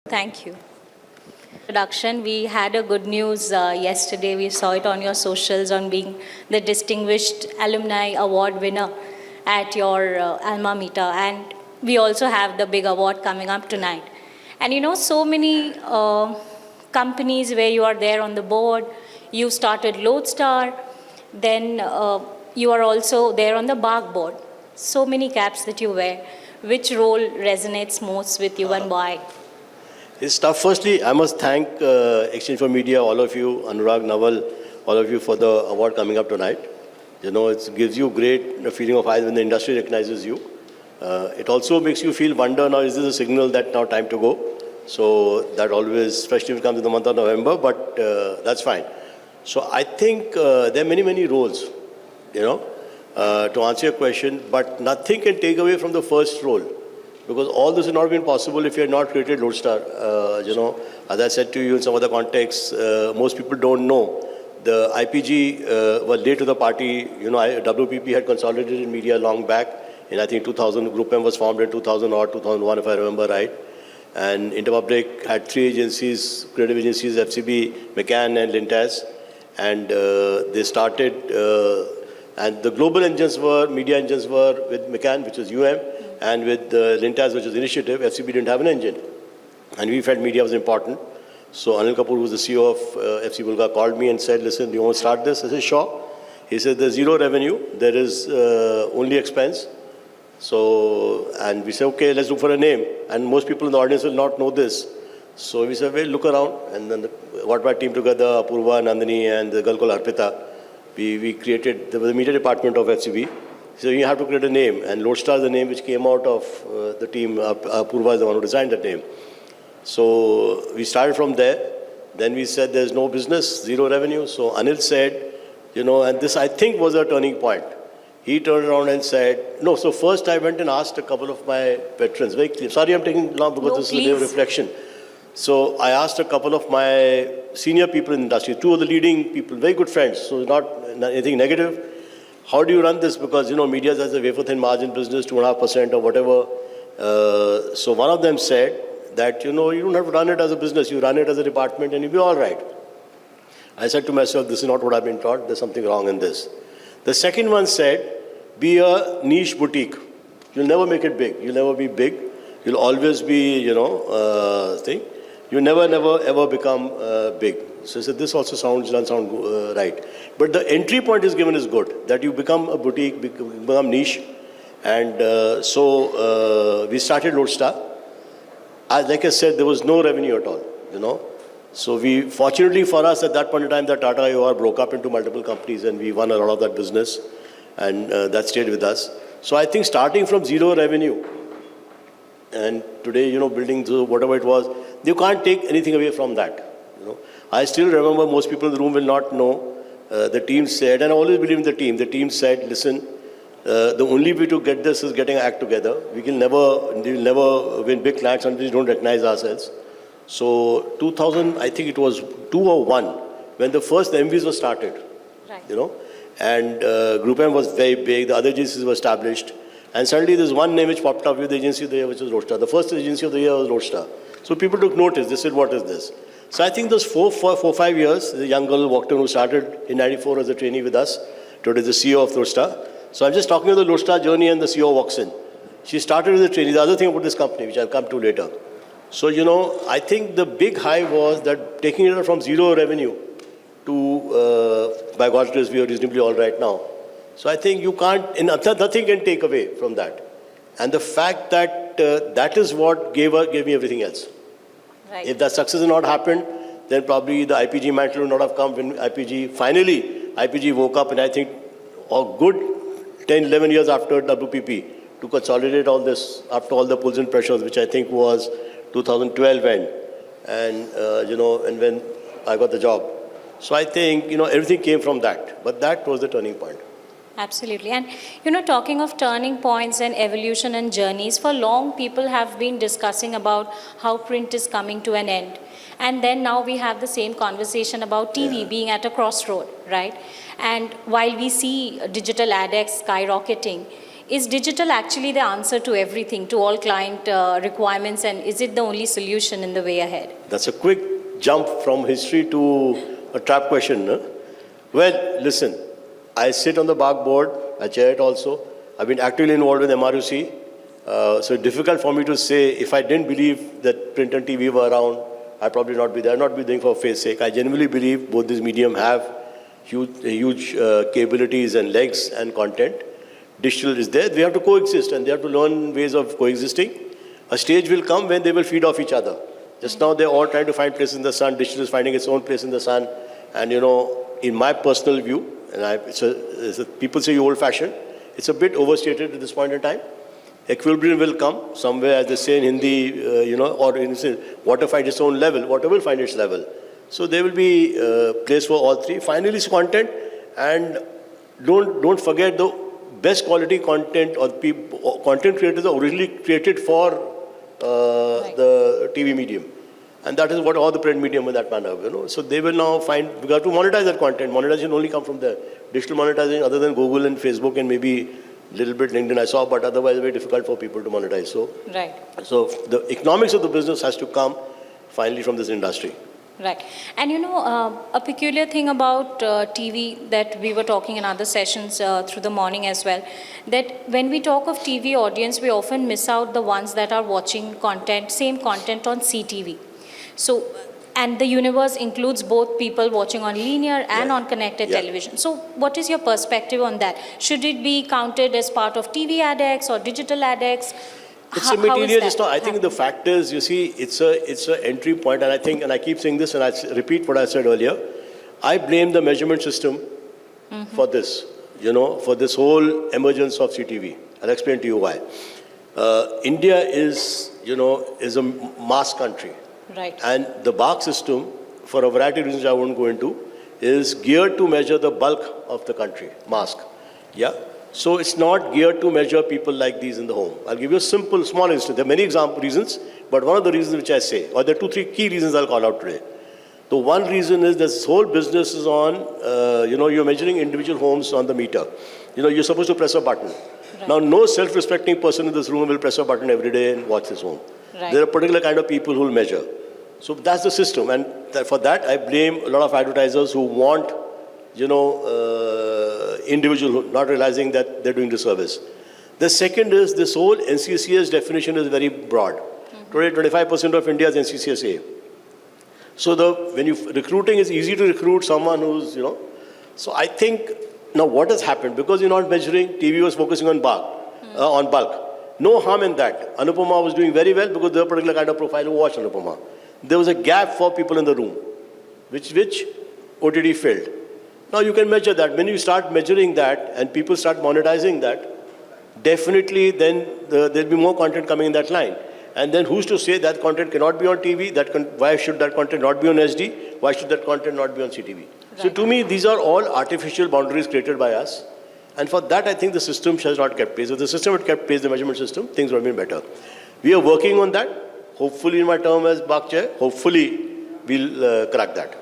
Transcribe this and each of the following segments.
Thank you. Introduction. We had a good news yesterday. We saw it on your socials on being the Distinguished Alumni Award winner at your alma mater. And we also have the big award coming up tonight. And so many companies where you are there on the board. You started Lodestar. Then you are also there on the BARC board. So many caps that you wear. Which role resonates most with you and why? It's tough. Firstly, I must thank Exchange for Media, all of you, Anurag, Naval, all of you for the award coming up tonight. It gives you great feeling of eyes when the industry recognizes you. It also makes you feel wonder now, is this a signal that now time to go? So that always, especially when it comes in the month of November, but that's fine. So I think there are many, many roles, to answer your question, but nothing can take away from the first role. Because all this would not have been possible if you had not created Lodestar. As I said to you in some other contexts, most people don't know. The IPG was late to the party. WPP had consolidated media long back. In I think 2000, Group M was formed in 2000 or 2001, if I remember right. And Interpublic had 3 agencies, creative agencies, FCB, McCann and Lintaz. And they started, and the global engines media engines were with McCann, which was and with Lintaz, which was Initiative. FCB didn't have an engine. And we felt media was important. So Anil Kapoor, who was the CEO of FC Bulga, called me and said, listen, you want to start this? I said, sure. He said, there's zero revenue. There is only expense. So, and we said, okay, let's look for a name. And most people in the audience will not know this. So we said, well, look around. And then got my team together, Apurva, Nandini, and the girl called Arpita. We created the media department of FCB. So you have to create a name, and Lodestar is the name which came out of the team. Apurva is the one who designed that name. So we started from there. Then we said there's no business, zero revenue. So Anil said, and this I think was a turning point. He turned around and said, no, so first I went and asked a couple of my veterans. Very clear. Sorry, I'm taking long because this is a day of reflection. So I asked a couple of my senior people in the industry, 2 of the leading people, very good friends, so not anything negative. How do you run this? Because, media has a wafer-thin margin business, 2.5% or whatever. So one of them said that, you don't have to run it as a business. You run it as a department and you'll be all right. I said to myself, this is not what I've been taught. There's something wrong in this. The second one said, be a niche boutique. You'll never make it big. You'll never be big. You'll always be, thing. You never, ever become big. So I said, this also doesn't sound right. But the entry point is given is good, that you become a boutique, become niche. And so we started Lodestar. Like I said, there was no revenue at all, So fortunately for us, at that point in time, the Tata AOR broke up into multiple companies and we won a lot of that business. And that stayed with us. So I think starting from zero revenue, and today, building to whatever it was, you can't take anything away from that. I still remember, most people in the room will not know, the team said, and I always believe in the team said, listen, the only way to get this is getting an act together. We'll never win big clients until we don't recognize ourselves. So 2000, I think it was 2 or 1, when the first MVs were started, right. And Group M was very big, the other agencies were established. And suddenly there's one name which popped up with the agency of the year, which was Lodestar. The first agency of the year was Lodestar. So people took notice. They said, what is this? So I think those 4-5 years, the young girl walked in who started in 94 as a trainee with us. Today the CEO of Lodestar. So I'm just talking about the Lodestar journey and the CEO walks in. She started as a trainee. The other thing about this company, which I'll come to later. So, I think the big high was that taking it from zero revenue to, by God's grace, we are reasonably all right now. So I think you can't, nothing can take away from that. And the fact that that is what gave me everything else. Right. If that success had not happened, then probably the IPG mantle would not have come when IPG woke up, and I think a good 10, 11 years after WPP to consolidate all this, after all the pulls and pressures, which I think was 2012 end, and when I got the job. So I think, everything came from that, but that was the turning point. Absolutely. And, talking of turning points and evolution and journeys, for long people have been discussing about how print is coming to an end. And then now we have the same conversation about TV being at a crossroad, right? And while we see digital ad skyrocketing, Is digital actually the answer to everything, to all client requirements, and is it the only solution in the way ahead? That's a quick jump from history to a trap question. No? Well, listen, I sit on the BARC board, I chair it also. I've been actively involved with MRUC. So it's difficult for me to say, if I didn't believe that print and TV were around, I'd probably not be there. I'd not be doing for face sake. I genuinely believe both these medium have huge capabilities and legs and content. Digital is there. They have to coexist, and they have to learn ways of coexisting. A stage will come when they will feed off each other. Just now, they're all trying to find place in the sun. Digital is finding its own place in the sun. And, in my personal view, and people say you're old-fashioned, it's a bit overstated at this point in time. Equilibrium will come somewhere, as they say in Hindi, or in water finds its own level, water will find its level. So there will be a place for all three. Finally, it's content, and don't forget the best quality content or content creators are originally created for the TV medium. And that is what all the print medium in that manner, So they will now find, we got to monetize that content. Monetization only come from there. Digital monetizing, other than Google and Facebook and maybe a little bit LinkedIn I saw, but otherwise very difficult for people to monetize. So the economics of the business has to come finally from this industry. Right. And a peculiar thing about TV that we were talking in other sessions through the morning as well, that when we talk of TV audience, we often miss out the ones that are watching same content on CTV. So, and the universe includes both people watching on linear and on connected television. So what is your perspective on that? Should it be counted as part of TV AdX or digital AdX? It's a material. I think the fact is, you see, it's an entry point, and I keep saying this, and I repeat what I said earlier. I blame the measurement system for this, for this whole emergence of CTV. I'll explain to you why. India is a mass country. Right. And the BARC system, for a variety of reasons I won't go into, is geared to measure the bulk of the country, mass. Yeah. So it's not geared to measure people like these in the home. I'll give you a simple, small instance. There are many reasons, but one of the reasons which I say, or there are 2-3 key reasons I'll call out today. The one reason is this whole business is on, you're measuring individual homes on the meter. You're supposed to press a button. Right. Now, no self-respecting person in this room will press a button every day and watch his home. Right. There are particular kind of people who will measure. So that's the system. And for that, I blame a lot of advertisers who want, individual, not realizing that they're doing the service. The second is this whole NCCS definition is very broad. Today, 25% of India is NCCS. So when recruiting is easy to recruit someone who's, So I think, now what has happened? Because you're not measuring, TV was focusing on bulk. No harm in that. Anupama was doing very well because there was a particular kind of profile who watched Anupama. There was a gap for people in the room, which OTT filled. Now you can measure that. When you start measuring that and people start monetizing that, definitely then there'll be more content coming in that line. And then who's to say that content cannot be on TV? Why should that content not be on SD? Why should that content not be on CTV? Right. So to me, these are all artificial boundaries created by us. And for that, I think the system has not kept pace. If the system had kept pace, the measurement system, things would have been better. We are working on that. Hopefully, in my term as BARC chair, hopefully we'll crack that.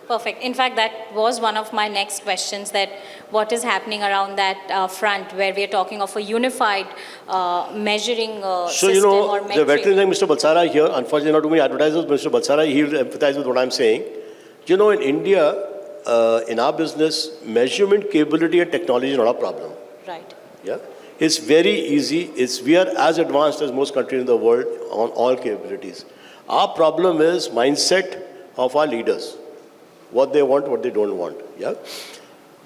Perfect. In fact, that was one of my next questions, that what is happening around that front where we are talking of a unified measuring system or metric. The veteran like Mr. Balsara here, unfortunately not too many advertisers, but Mr. Balsara, he will empathize with what I'm saying. In India, in our business, measurement capability and technology is not a problem. Right. Yeah. It's very easy. We are as advanced as most countries in the world on all capabilities. Our problem is mindset of our leaders. What they want, what they don't want. Yeah.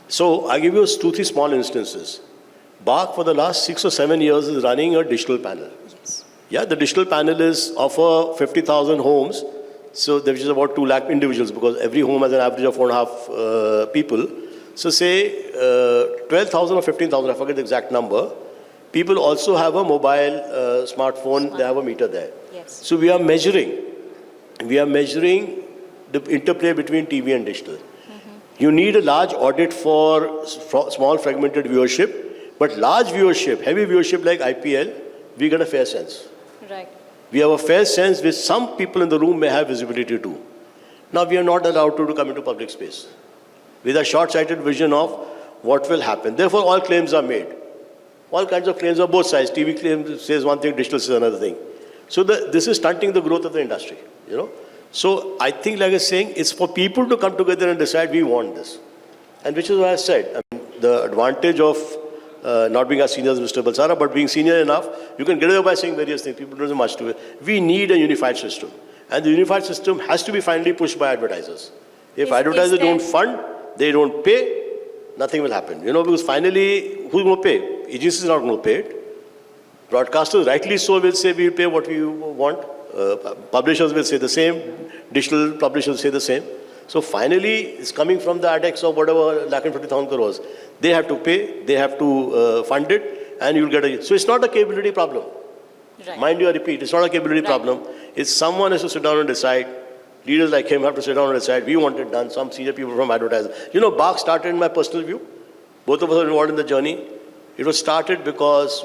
So I give you 2-3 small instances. BARC for the last 6 or 7 years is running a digital panel. Yes. Yeah, the digital panel is of 50,000 homes. So there is about 2 lakh individuals because every home has an average of 4.5 people. So say 12,000 or 15,000, I forget the exact number. People also have a mobile smartphone, they have a meter there. Yes. So we are measuring the interplay between TV and digital. You need a large audit for small fragmented viewership, but large viewership, heavy viewership like IPL, we get a fair sense. Right. We have a fair sense which some people in the room may have visibility to. Now we are not allowed to come into public space with a short-sighted vision of what will happen. Therefore, all claims are made. All kinds of claims on both sides. TV claims says one thing, digital says another thing. So this is stunting the growth of the industry, you know. So I think, like I was saying, it's for people to come together and decide we want this. And which is what I said. I mean, the advantage of not being as senior as Mr. Balsara, but being senior enough, you can get away by saying various things. People don't do much to it. We need a unified system. And the unified system has to be finally pushed by advertisers. If advertisers don't fund, they don't pay, nothing will happen. You know, because finally, who's going to pay? Agencies are not going to pay it. Broadcasters, rightly so, will say we'll pay what we want. Publishers will say the same. Digital publishers say the same. So finally, it's coming from the ADEX of whatever, 1,50,000 crores. They have to pay, they have to fund it, and you'll get a... So it's not a capability problem. Right. Mind you, I repeat, it's not a capability problem. It's someone has to sit down and decide. Leaders like him have to sit down and decide, we want it done, some senior people from advertising. You know, Bach started in my personal view. Both of us are involved in the journey. It was started because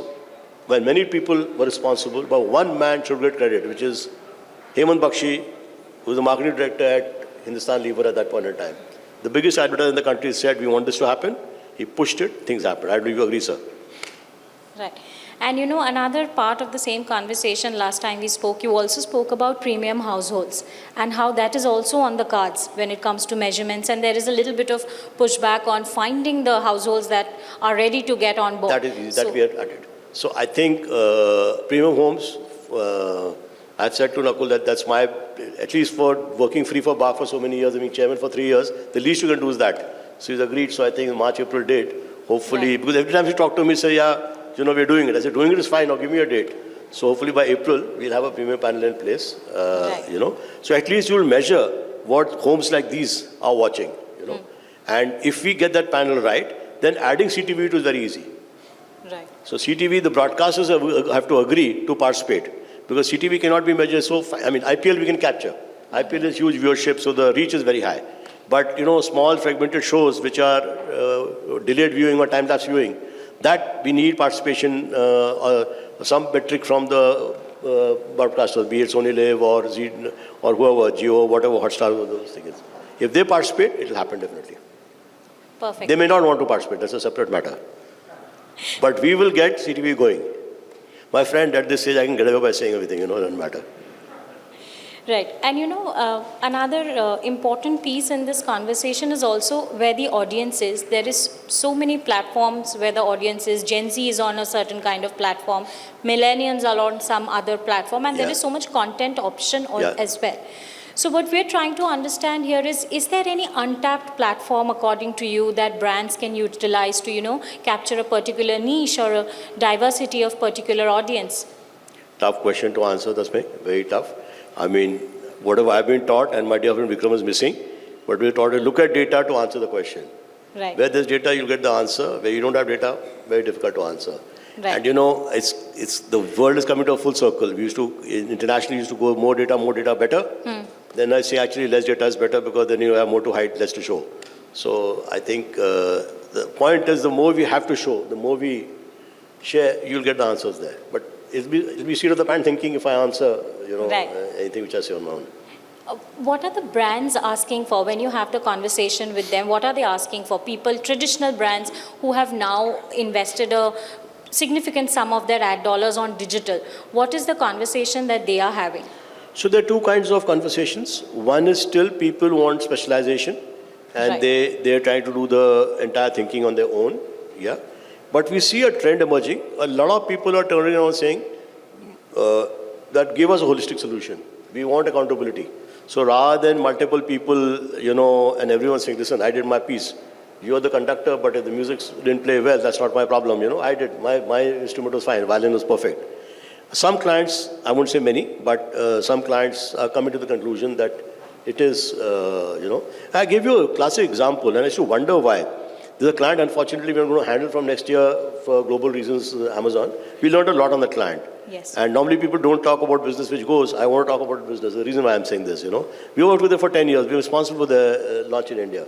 when many people were responsible, but one man should get credit, which is Hemant Bakshi, who was the marketing director at Hindustan Lever at that point in time. The biggest advertiser in the country said, we want this to happen. He pushed it, things happened. Do you agree, sir? Right. And you know, another part of the same conversation last time we spoke, you also spoke about premium households and how that is also on the cards when it comes to measurements, and there is a little bit of pushback on finding the households that are ready to get on board. That is that we are at it. So I think premium homes, I've said to Nakul that that's my, at least for working free for Bach for so many years, I mean chairman for 3 years, the least you can do is that. So he's agreed, so I think in March, April date, hopefully, because every time he talked to me, he said, yeah, you know, we're doing it. I said, doing it is fine, now give me a date. So hopefully by April, we'll have a premium panel in place, you know. So at least you'll measure what homes like these are watching, you know. And if we get that panel right, then adding CTV to is very easy. Right. So CTV, the broadcasters have to agree to participate because CTV cannot be measured so fine. I mean, IPL we can capture. IPL is huge viewership, so the reach is very high. But, you know, small fragmented shows which are delayed viewing or time-lapse viewing, that we need participation, some metric from the broadcasters, be it Sony Live or Z or whoever, Jio, whatever, Hotstar, those things. If they participate, it will happen definitely. Perfect. They may not want to participate, that's a separate matter. But we will get CTV going. My friend, at this stage, I can get away by saying everything, you know, it doesn't matter. Right. And you know, another important piece in this conversation is also where the audience is. There is so many platforms where the audience is. Gen Z is on a certain kind of platform. Millennials are on some other platform. And there is so much content option as well. So what we're trying to understand here is there any untapped platform, according to you, that brands can utilize to, you know, capture a particular niche or a diversity of particular audience? Tough question to answer, Dasmay. Very tough. I mean, whatever I've been taught, and my dear friend Vikram is missing, but we're taught to look at data to answer the question. Right. Where there's data, you'll get the answer. Where you don't have data, very difficult to answer. Right. And you know, it's the world is coming to a full circle. We used to, internationally, used to go more data, better. Then I say actually less data is better because then you have more to hide, less to show. So I think the point is the more we have to show, the more we share, you'll get the answers there. But it'll be seat of the pants thinking if I answer, you know, anything which I say on my own. What are the brands asking for when you have the conversation with them? What are they asking for? People, traditional brands who have now invested a significant sum of their ad dollars on digital. What is the conversation that they are having? So there are two kinds of conversations. One is still people want specialization and they're trying to do the entire thinking on their own. Yeah. But we see a trend emerging. A lot of people are turning around saying that give us a holistic solution. We want accountability. So rather than multiple people, you know, and everyone saying, listen, I did my piece. You're the conductor, but if the music didn't play well, that's not my problem. You know, I did. My instrument was fine. Violin was perfect. Some clients, I won't say many, but some clients are coming to the conclusion that it is, you know. I gave you a classic example, and I used to wonder why. There's a client, unfortunately, we're going to handle from next year for global reasons, Amazon. We learned a lot on that client. Yes. And normally people don't talk about business which goes. I want to talk about business. The reason why I'm saying this, you know. We worked with them for 10 years. We were responsible for the launch in India.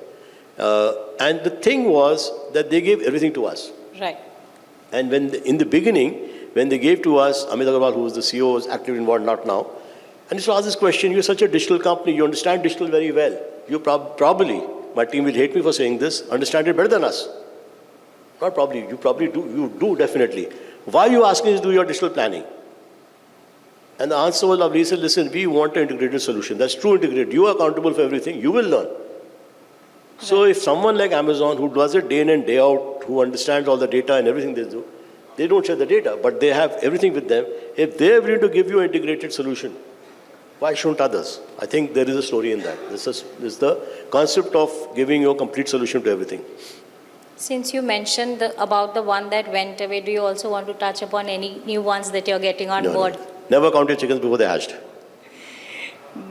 And the thing was that they gave everything to us. Right. And when in the beginning, when they gave to us, Amit Agarwal, who was the CEO, was actively involved, not now. And he used to ask this question, you're such a digital company, you understand digital very well. You probably, my team will hate me for saying this, understand it better than us. Not probably, you probably do, you do definitely. Why you asking is do your digital planning? And the answer was lovely. He said, listen, we want an integrated solution. That's true integrated. You are accountable for everything. You will learn. So if someone like Amazon, who does it day in and day out, who understands all the data and everything they do, they don't share the data, but they have everything with them. If they're willing to give you an integrated solution, why shouldn't others? I think there is a story in that. This is the concept of giving you a complete solution to everything. Since you mentioned about the one that went away, do you also want to touch upon any new ones that you're getting on board? No. Never count your chickens before they're hatched.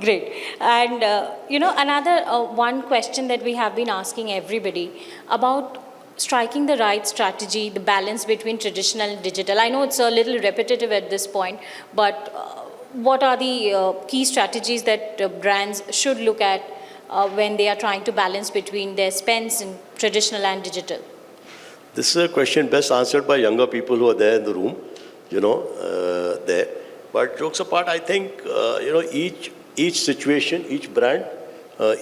Great. And, another one question that we have been asking everybody about striking the right strategy, the balance between traditional and digital. I know it's a little repetitive at this point, but what are the key strategies that brands should look at when they are trying to balance between their spends in traditional and digital? This is a question best answered by younger people who are there in the room, there. But jokes apart, I think, each situation, each brand,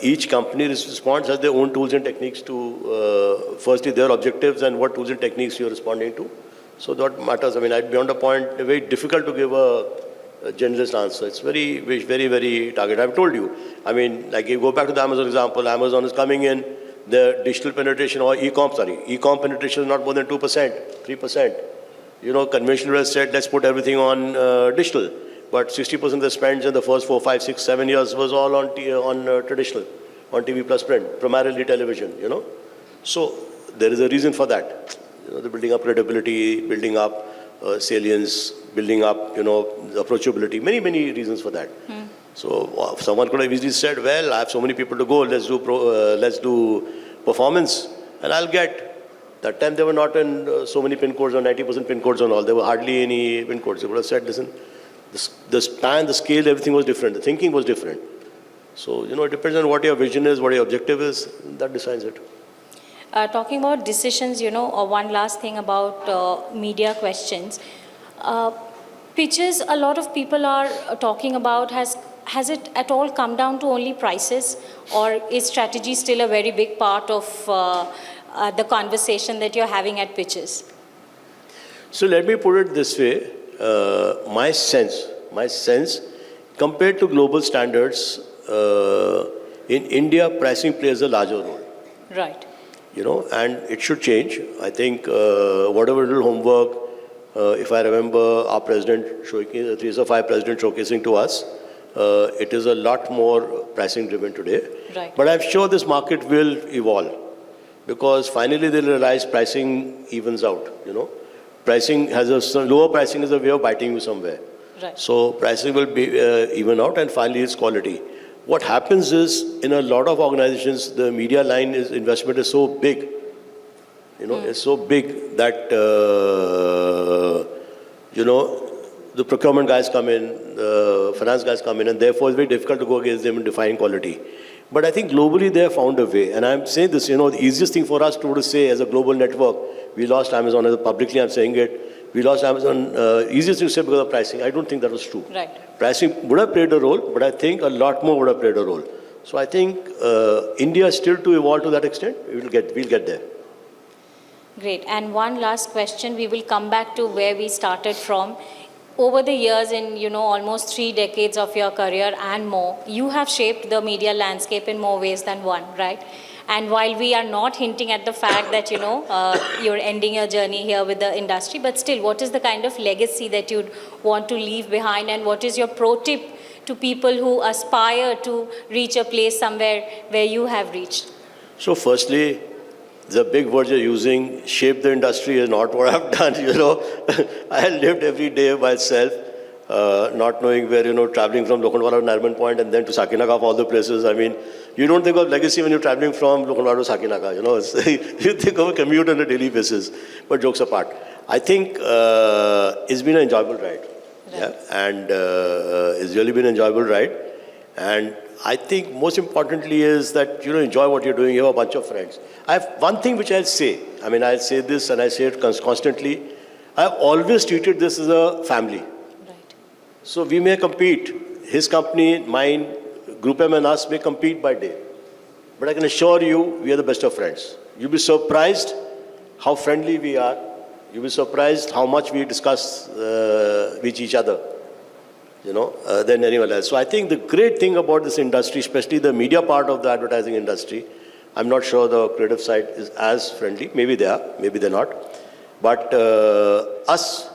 each company responds has their own tools and techniques to, firstly, their objectives and what tools and techniques you're responding to. So that matters. I mean, beyond a point, very difficult to give a generalist answer. It's very, very, very targeted. I've told you. I mean, like you go back to the Amazon example, Amazon is coming in, the digital penetration or e-com penetration is not more than 2%, 3%. Conventional has said, let's put everything on digital. But 60% of the spends in the first 4, 5, 6, 7 years was all on traditional, on TV plus print, primarily television, So there is a reason for that. The building up credibility, building up salience, building up, the approachability, many, many reasons for that. So someone could have easily said, well, I have so many people to go, let's do performance, and I'll get. That time they were not in so many pin codes or 90% pin codes and all. There were hardly any pin codes. They would have said, listen, the span, the scale, everything was different. The thinking was different. So, it depends on what your vision is, what your objective is. That decides it. Talking about decisions, one last thing about media questions. Pitches, a lot of people are talking about, has it at all come down to only prices, or is strategy still a very big part of the conversation that you're having at pitches? So let me put it this way. My sense, compared to global standards, in India, pricing plays a larger role. Right. And it should change. I think whatever little homework, if I remember our president, 3 or 5 president showcasing to us, it is a lot more pricing driven today. Right. But I'm sure this market will evolve because finally they'll realize pricing evens out, Pricing lower pricing is a way of biting you somewhere. Right. So pricing will be even out, and finally it's quality. What happens is, in a lot of organizations, the media line investment is so big, it's so big that, the procurement guys come in, the finance guys come in, and therefore it's very difficult to go against them in defining quality. But I think globally they have found a way. And I'm saying this, the easiest thing for us to say as a global network, we lost Amazon, publicly I'm saying it, we lost Amazon, easiest thing to say because of pricing. I don't think that was true. Right. Pricing would have played a role, but I think a lot more would have played a role. So I think India is still to evolve to that extent. We'll get there. Great. And one last question. We will come back to where we started from. Over the years, in almost 3 decades of your career and more, you have shaped the media landscape in more ways than one, right? And while we are not hinting at the fact that, you're ending your journey here with the industry, but still, what is the kind of legacy that you'd want to leave behind, and what is your pro tip to people who aspire to reach a place somewhere where you have reached? So firstly, the big word you're using, shape the industry, is not what I've done, I lived every day myself, not knowing where, traveling from Lokhandwala to Nariman Point and then to Sakinaka, of all the places. I mean, you don't think of legacy when you're traveling from Lokhandwala to Sakinaka, you think of a commute on a daily basis. But jokes apart, I think it's been an enjoyable ride. Right. Yeah, and it's really been an enjoyable ride. And I think most importantly is that, enjoy what you're doing. You have a bunch of friends. I have one thing which I'll say. I'll say this and I say it constantly. I've always treated this as a family. Right. So we may compete. His company, mine, Group M and us may compete by day. But I can assure you, we are the best of friends. You'll be surprised how friendly we are. You'll be surprised how much we discuss with each other, than anyone else. So I think the great thing about this industry, especially the media part of the advertising industry, I'm not sure the creative side is as friendly. Maybe they are, maybe they're not. But us,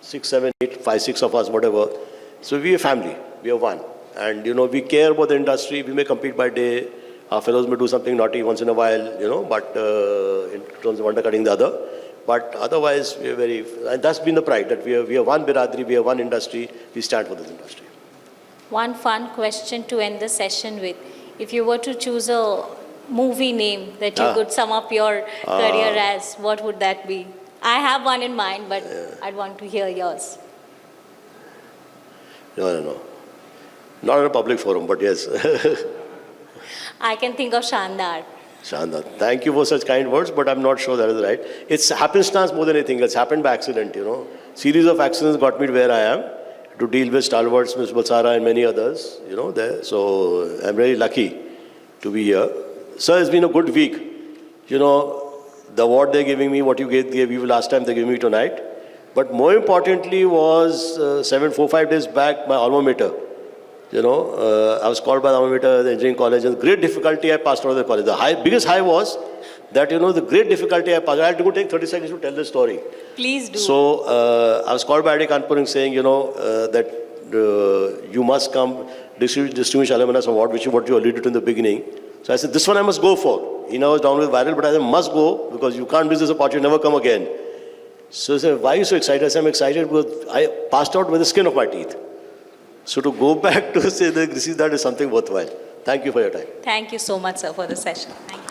6, 7, 8, 5, 6 of us, whatever. So we are family. We are one. And, we care about the industry. We may compete by day. Our fellows may do something naughty once in a while, but in terms of undercutting the other. But otherwise, we are very, and that's been the pride, that we are one Biradri, we are one industry, we stand for this industry. One fun question to end the session with. If you were to choose a movie name that you could sum up your career as, what would that be? I have one in mind, but I'd want to hear yours. No. Not in a public forum, but yes. I can think of Shandar. Shandar. Thank you for such kind words, but I'm not sure that is right. It's happenstance more than anything. It's happened by accident, Series of accidents got me to where I am, to deal with stalwarts, Ms. Balsara and many others, there. So I'm very lucky to be here. Sir, it's been a good week. The award they're giving me, what you gave you last time, they're giving me tonight. But more importantly was 4, 5 days back, my alma mater. I was called by the alma mater, the engineering college, and great difficulty I passed out of the college. The biggest high was that, the great difficulty I passed. I had to go take 30 seconds to tell the story. Please do. So I was called by IIT Kanpur saying, that you must come distinguished alumnus award, which is what you alluded to in the beginning. So I said, this one I must go for. I was down with viral, but I said, must go because you can't miss this opportunity, never come again. So he said, why are you so excited? I said, I'm excited because I passed out with the skin of my teeth. So to go back to say that this is something worthwhile. Thank you for your time. Thank you so much, sir, for the session. Thank you.